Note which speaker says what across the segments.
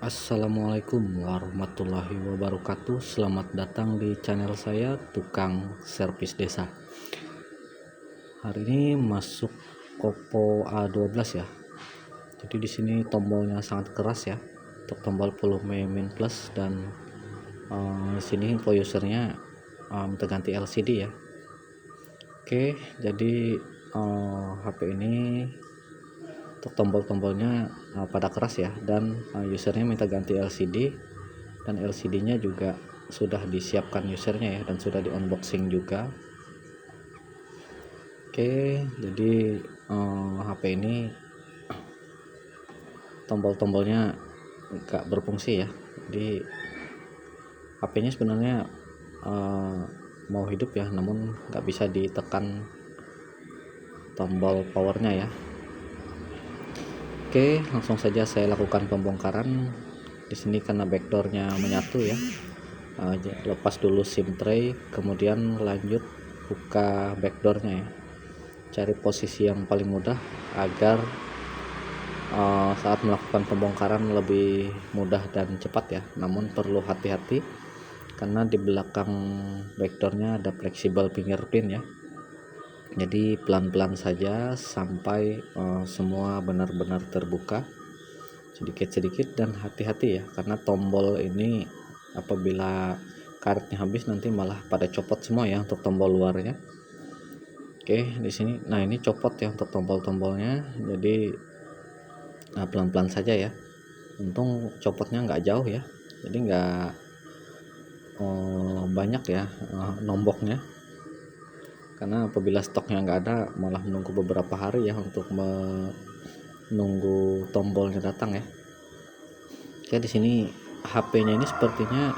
Speaker 1: Assalamualaikum warahmatullahi wabarakatuh. Selamat datang di channel saya Tukang Servis Desa. Hari ini masuk Oppo A12 ya. Jadi di sini tombolnya sangat keras ya. Untuk tombol volume min plus dan sini info usernya minta ganti LCD ya. Oke, jadi HP ini untuk tombol-tombolnya pada keras ya, dan usernya minta ganti LCD, dan LCD-nya juga sudah disiapkan usernya ya, dan sudah di unboxing juga. Oke, jadi HP ini tombol-tombolnya nggak berfungsi ya. Jadi HP-nya sebenarnya mau hidup ya, namun nggak bisa ditekan tombol powernya ya. Oke, langsung saja saya lakukan pembongkaran. Di sini karena backdoornya menyatu ya, lepas dulu SIM tray, kemudian lanjut buka backdoornya ya. Cari posisi yang paling mudah agar saat melakukan pembongkaran lebih mudah dan cepat ya. Namun perlu hati-hati karena di belakang backdoornya ada fleksibel fingerprint ya. Jadi pelan-pelan saja sampai semua benar-benar terbuka sedikit-sedikit, dan hati-hati ya, karena tombol ini apabila karetnya habis nanti malah pada copot semua ya untuk tombol luarnya. Oke, di sini nah ini copot ya untuk tombol-tombolnya, jadi pelan-pelan saja ya. Untung copotnya nggak jauh ya, jadi nggak banyak ya nomboknya, karena apabila stoknya nggak ada malah menunggu beberapa hari ya untuk menunggu tombolnya datang ya. Oke, di sini HP-nya ini sepertinya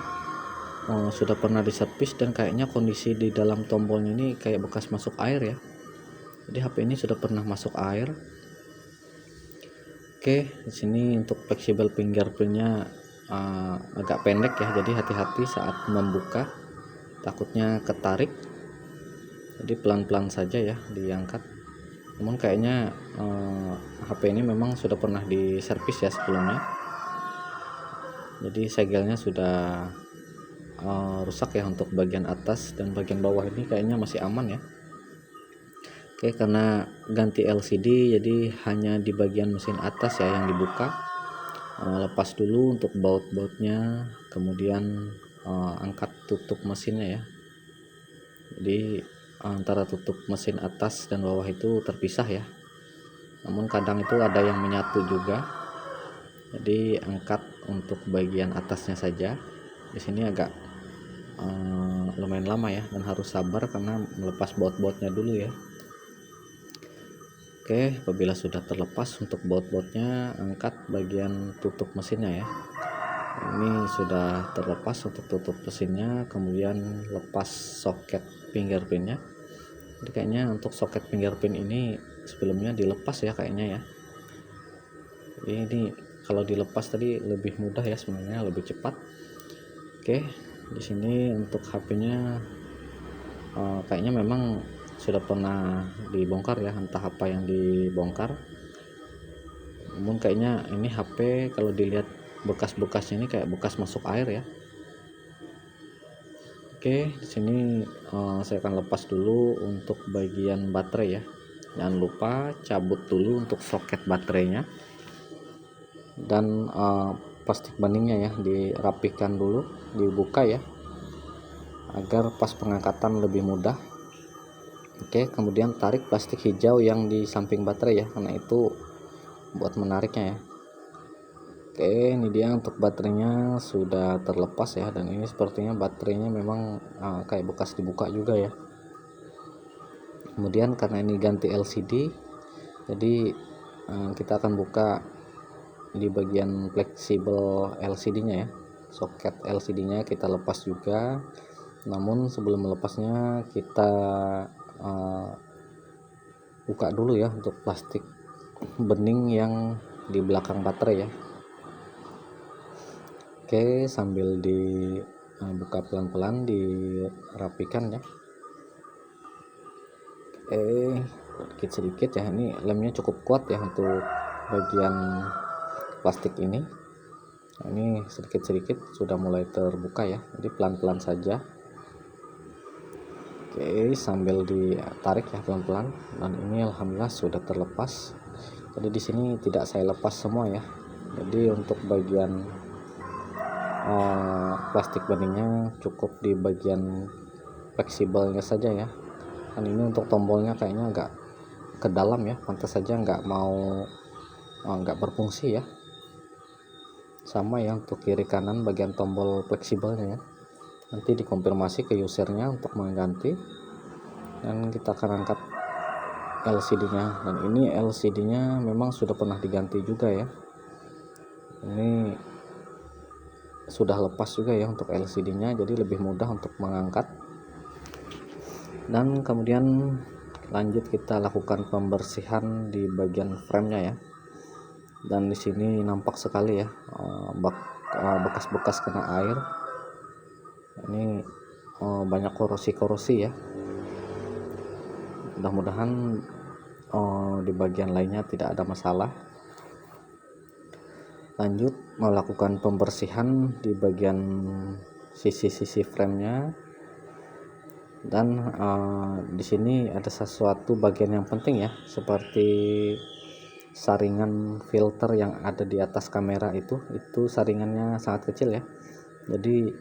Speaker 1: sudah pernah diservis, dan kayaknya kondisi di dalam tombolnya ini kayak bekas masuk air ya. Jadi HP ini sudah pernah masuk air. Oke, di sini untuk fleksibel fingerprintnya agak pendek ya, jadi hati-hati saat membuka, takutnya ketarik. Jadi pelan-pelan saja ya diangkat. Namun kayaknya HP ini memang sudah pernah diservis ya sebelumnya. Jadi segelnya sudah rusak ya untuk bagian atas, dan bagian bawah ini kayaknya masih aman ya. Oke, karena ganti LCD jadi hanya di bagian mesin atas ya yang dibuka. Lepas dulu untuk baut-bautnya, kemudian angkat tutup mesinnya ya. Jadi antara tutup mesin atas dan bawah itu terpisah ya, namun kadang itu ada yang menyatu juga. Jadi angkat untuk bagian atasnya saja. Di sini agak lumayan lama ya, dan harus sabar karena melepas baut-bautnya dulu ya. Oke, apabila sudah terlepas untuk baut-bautnya, angkat bagian tutup mesinnya ya. Ini sudah terlepas untuk tutup mesinnya, kemudian lepas soket fingerprintnya. Jadi kayaknya untuk soket fingerprint ini sebelumnya dilepas ya kayaknya ya. Ini kalau dilepas tadi lebih mudah ya sebenarnya, lebih cepat. Oke, di sini untuk HP-nya kayaknya memang sudah pernah dibongkar ya, entah apa yang dibongkar. Namun kayaknya ini HP kalau dilihat bekas-bekasnya ini kayak bekas masuk air ya. Oke, di sini saya akan lepas dulu untuk bagian baterai ya. Jangan lupa cabut dulu untuk soket baterainya, dan plastik beningnya ya dirapikan dulu, dibuka ya, agar pas pengangkatan lebih mudah. Oke, kemudian tarik plastik hijau yang di samping baterai ya, karena itu buat menariknya ya. Oke, ini dia untuk baterainya sudah terlepas ya, dan ini sepertinya baterainya memang kayak bekas dibuka juga ya. Kemudian karena ini ganti LCD, jadi kita akan buka di bagian fleksibel LCD-nya ya. Soket LCD-nya kita lepas juga. Namun sebelum melepasnya kita buka dulu ya untuk plastik bening yang di belakang baterai ya. Oke, sambil dibuka pelan-pelan, dirapikan ya. Sedikit-sedikit ya, ini lemnya cukup kuat ya untuk bagian plastik ini. Nah, ini sedikit-sedikit sudah mulai terbuka ya, jadi pelan-pelan saja. Oke, sambil ditarik ya pelan-pelan, dan ini alhamdulillah sudah terlepas. Jadi di sini tidak saya lepas semua ya, jadi untuk bagian plastik beningnya cukup di bagian fleksibelnya saja ya. Dan ini untuk tombolnya kayaknya agak ke dalam ya, pantas saja nggak berfungsi ya. Sama ya untuk kiri kanan bagian tombol fleksibelnya ya, nanti dikonfirmasi ke usernya untuk mengganti, dan kita akan angkat LCD-nya. Dan ini LCD-nya memang sudah pernah diganti juga ya, ini sudah lepas juga ya untuk LCD-nya, jadi lebih mudah untuk mengangkat. Dan kemudian lanjut kita lakukan pembersihan di bagian frame-nya ya. Dan di sini nampak sekali ya bekas-bekas kena air. Ini banyak korosi-korosi ya. Mudah-mudahan di bagian lainnya tidak ada masalah. Lanjut melakukan pembersihan di bagian sisi-sisi frame-nya. Dan di sini ada sesuatu bagian yang penting ya, seperti saringan filter yang ada di atas kamera itu saringannya sangat kecil ya, jadi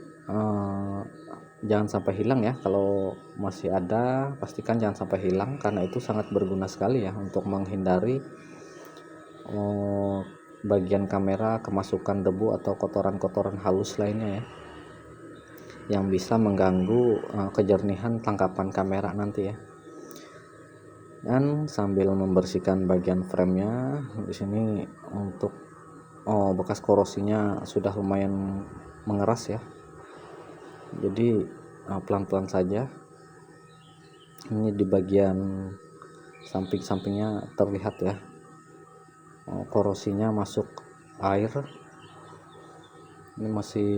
Speaker 1: jangan sampai hilang ya. Kalau masih ada, pastikan jangan sampai hilang, karena itu sangat berguna sekali ya untuk menghindari bagian kamera kemasukan debu atau kotoran-kotoran halus lainnya ya, yang bisa mengganggu kejernihan tangkapan kamera nanti ya. Dan sambil membersihkan bagian frame-nya, di sini untuk bekas korosinya sudah lumayan mengeras ya, jadi pelan-pelan saja. Ini di bagian samping-sampingnya terlihat ya, korosinya masuk air, ini masih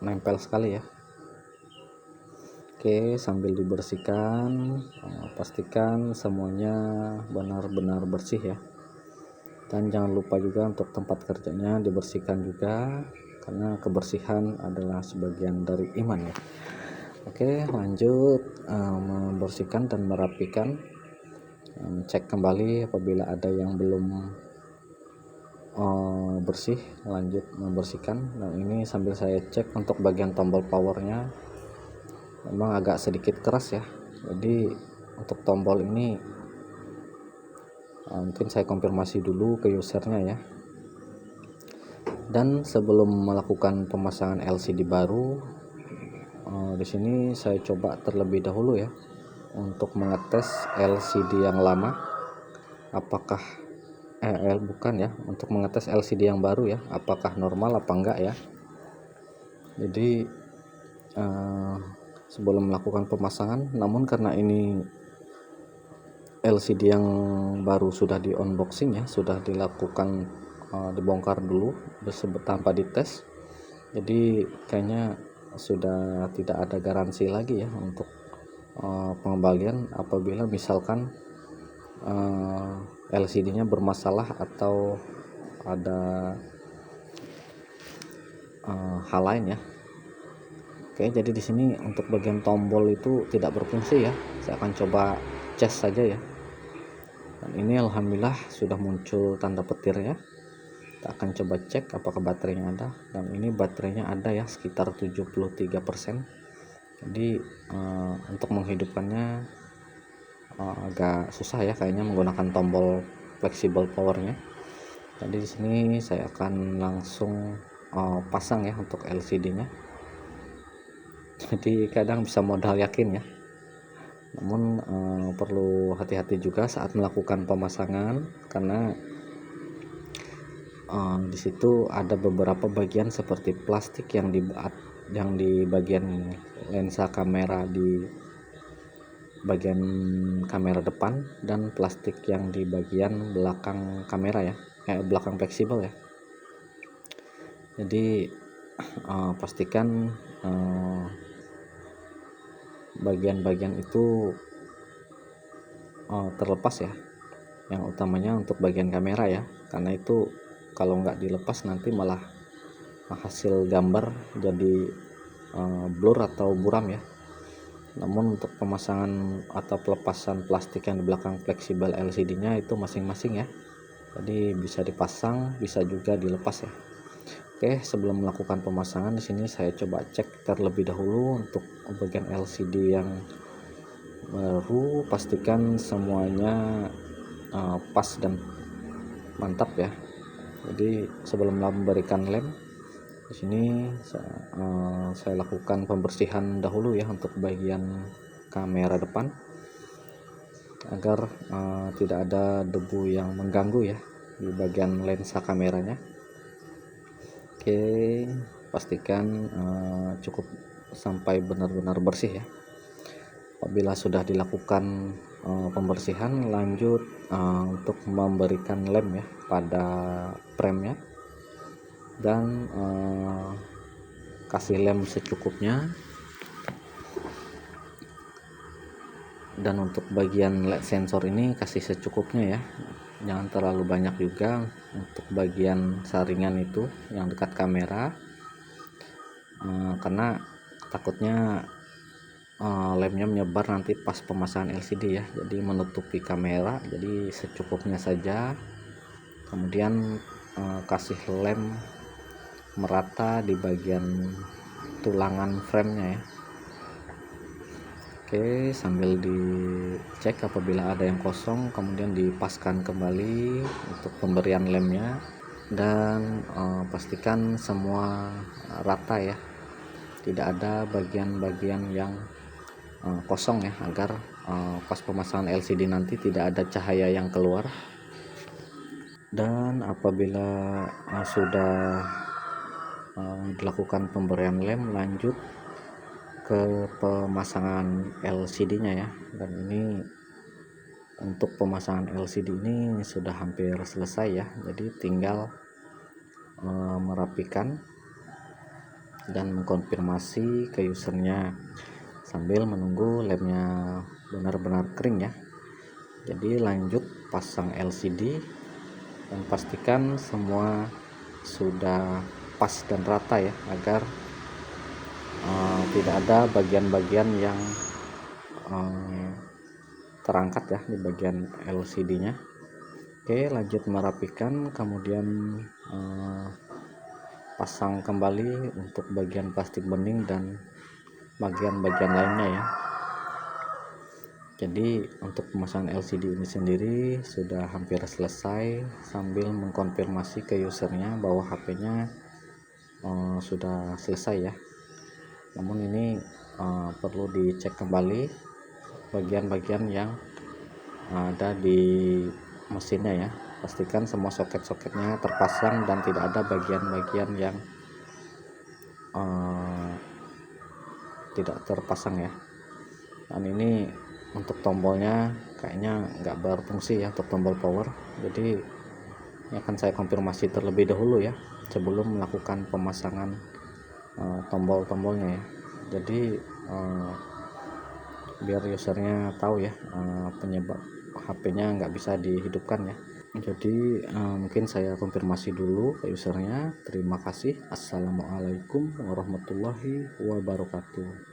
Speaker 1: nempel sekali ya. Oke, sambil dibersihkan, pastikan semuanya benar-benar bersih ya. Dan jangan lupa juga untuk tempat kerjanya dibersihkan juga, karena kebersihan adalah sebagian dari iman ya. Oke, lanjut membersihkan dan merapikan. Cek kembali apabila ada yang belum bersih, lanjut membersihkan. Nah, ini sambil saya cek untuk bagian tombol powernya, memang agak sedikit keras ya, jadi untuk tombol ini mungkin saya konfirmasi dulu ke usernya ya. Dan sebelum melakukan pemasangan LCD baru, di sini saya coba terlebih dahulu ya untuk mengetes LCD yang lama apakah bukan ya, untuk mengetes LCD yang baru ya, apakah normal apa enggak ya. Jadi sebelum melakukan pemasangan, namun karena ini LCD yang baru sudah di unboxing ya, sudah dilakukan dibongkar dulu tanpa dites, jadi kayaknya sudah tidak ada garansi lagi ya untuk pengembalian apabila misalkan LCD-nya bermasalah atau ada hal lain ya. Oke, jadi di sini untuk bagian tombol itu tidak berfungsi ya. Saya akan coba cas saja ya. Dan ini alhamdulillah sudah muncul tanda petir ya. Kita akan coba cek apakah baterainya ada. Dan ini baterainya ada ya, sekitar 73%. Jadi untuk menghidupkannya agak susah ya kayaknya menggunakan tombol fleksibel powernya. Jadi di sini saya akan langsung pasang ya untuk LCD-nya. Jadi kadang bisa modal yakin ya, namun perlu hati-hati juga saat melakukan pemasangan, karena di situ ada beberapa bagian seperti plastik yang di bagian lensa kamera, di bagian kamera depan, dan plastik yang di bagian belakang kamera ya, belakang fleksibel ya. Jadi pastikan bagian-bagian itu terlepas ya, yang utamanya untuk bagian kamera ya, karena itu kalau nggak dilepas nanti malah hasil gambar jadi blur atau buram ya. Namun untuk pemasangan atau pelepasan plastik yang di belakang fleksibel LCD nya itu masing-masing ya, jadi bisa dipasang bisa juga dilepas ya. Oke, sebelum melakukan pemasangan di sini saya coba cek terlebih dahulu untuk bagian LCD yang baru, pastikan semuanya pas dan mantap ya. Jadi sebelum memberikan lem di sini saya lakukan pembersihan dahulu ya untuk bagian kamera depan agar tidak ada debu yang mengganggu ya di bagian lensa kameranya. Oke, pastikan cukup sampai benar-benar bersih ya. Apabila sudah dilakukan pembersihan, lanjut untuk memberikan lem ya pada premnya, dan kasih lem secukupnya. Dan untuk bagian LED sensor ini kasih secukupnya ya, jangan terlalu banyak juga. Untuk bagian saringan itu yang dekat kamera, karena takutnya lemnya menyebar nanti pas pemasangan LCD ya, jadi menutupi kamera. Jadi secukupnya saja, kemudian kasih lem merata di bagian tulangan framenya ya. Oke, sambil dicek apabila ada yang kosong, kemudian dipaskan kembali untuk pemberian lemnya, dan pastikan semua rata ya, tidak ada bagian-bagian yang kosong ya, agar pas pemasangan LCD nanti tidak ada cahaya yang keluar. Dan apabila sudah dilakukan pemberian lem, lanjut ke pemasangan LCD nya ya. Dan ini untuk pemasangan LCD ini sudah hampir selesai ya, jadi tinggal merapikan dan mengkonfirmasi ke usernya sambil menunggu lemnya benar-benar kering ya. Jadi lanjut pasang LCD dan pastikan semua sudah pas dan rata ya, agar tidak ada bagian-bagian yang terangkat ya di bagian LCD nya. Oke, lanjut merapikan, kemudian pasang kembali untuk bagian plastik bening dan bagian-bagian lainnya ya. Jadi untuk pemasangan LCD ini sendiri sudah hampir selesai, sambil mengkonfirmasi ke usernya bahwa HP-nya sudah selesai ya. Namun ini perlu dicek kembali bagian-bagian yang ada di mesinnya ya. Pastikan semua soket-soketnya terpasang dan tidak ada bagian-bagian yang tidak terpasang ya. Dan ini untuk tombolnya kayaknya nggak berfungsi ya, untuk tombol power. Jadi ini akan saya konfirmasi terlebih dahulu ya sebelum melakukan pemasangan tombol-tombolnya ya. Jadi biar usernya tahu ya penyebab HP-nya nggak bisa dihidupkan ya. Jadi mungkin saya konfirmasi dulu ke usernya. Terima kasih. Assalamualaikum warahmatullahi wabarakatuh.